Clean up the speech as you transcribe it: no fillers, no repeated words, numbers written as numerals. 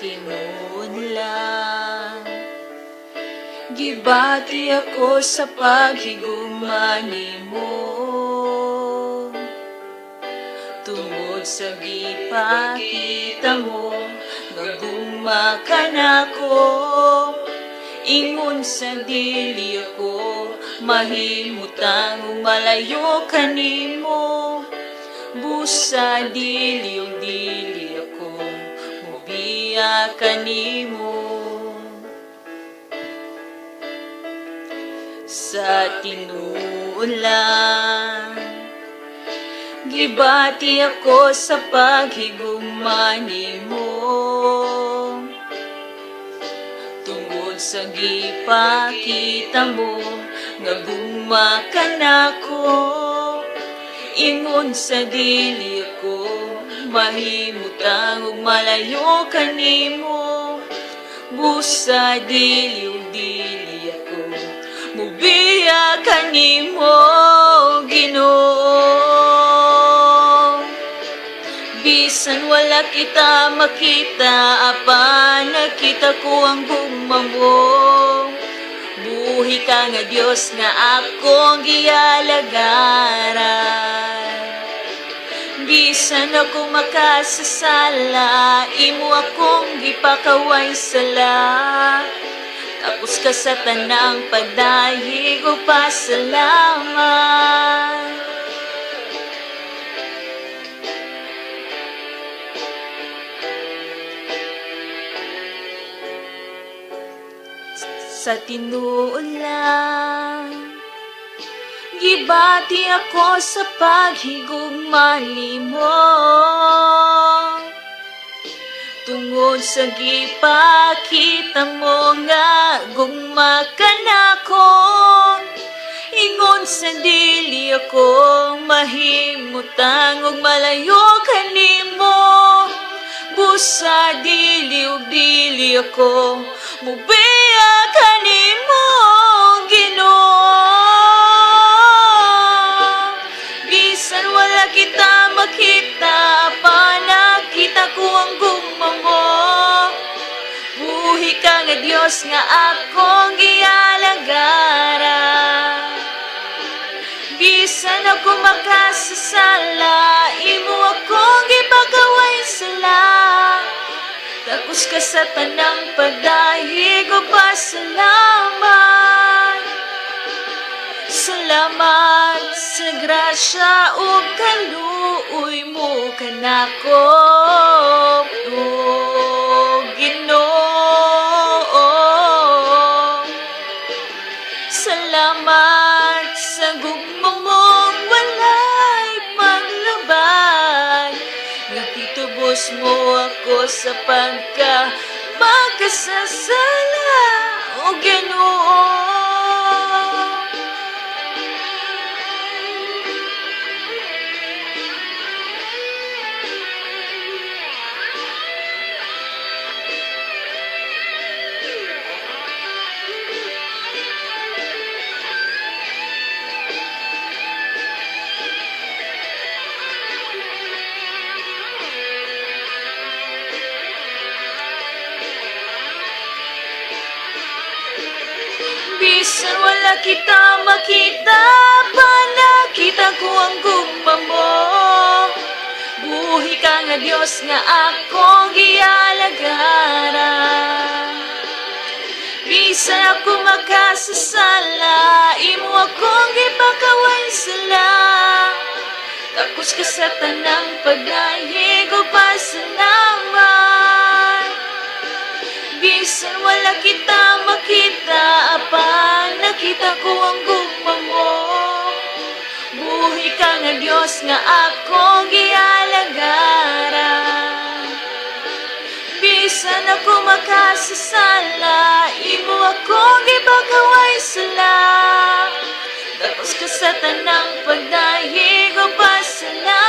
tinudlan. Gibati ako sa paghigugmani mo, tungod sa gipakita mo, nagugma ka nako. Ingon sa dili ako, mahimutang malayo kanimo. Busa dili ako, mubiya kanimo. Sa tinuulan, gibati ako sa paghigugmani mo, tungod sa gipakita mo, nagugma ka nako. Ingon sa dili ako, mahimutang ug malayo kanimo. Busa dili ako, mubiya kanimo, Ginoo. Bisan wala kita makita, apan nakita ko ang gugma mo. Buhi ka nga Dios nga akong gialagaran. Bisan ako makasasala, imo akong gipakaway sala. Tapos ka sa tanang pagdahig o pasalamat. Sa tinuulan, gibati ako sa paghigugmani mo, tungod sa gipakita mo nga gugma ka nako. Ingon sa dili ako, mahimutang ug malayo kanimo. Busa dili ako, mubiya kanimo, Ginoo. Bisan wala kita makita, pa nakita ko ang gugma mo. Buhi ka nga Dios nga akong gialagaran. Bisan ako makasasala, imo akong gipakaway sala. Tapos ka sa tanang pagdahig o pasalamat. Salamat sa grasya o kaluoy mo kanako, o Ginoo. Salamat sa gugma mong walay paglabay. Nagtitubos mo ako sa pagka magkasasala, o Ginoo. Bisan wala kita makita, pa nakita ko ang gugma mo. Buhi ka nga Dios nga akong gialagaran. Bisan ako makasasala, imo akong gipakaway sala. Tapos ka sa tanang pagdahig o pasalamat. Bisan wala kita makita, apa nakita ko ang gugma mo. Buhi ka nga Dios nga akong gialagaran. Bisan ako makasasala, imo akong gipakaway sala. Tapos ka sa tanang pagdahig o pasalamat.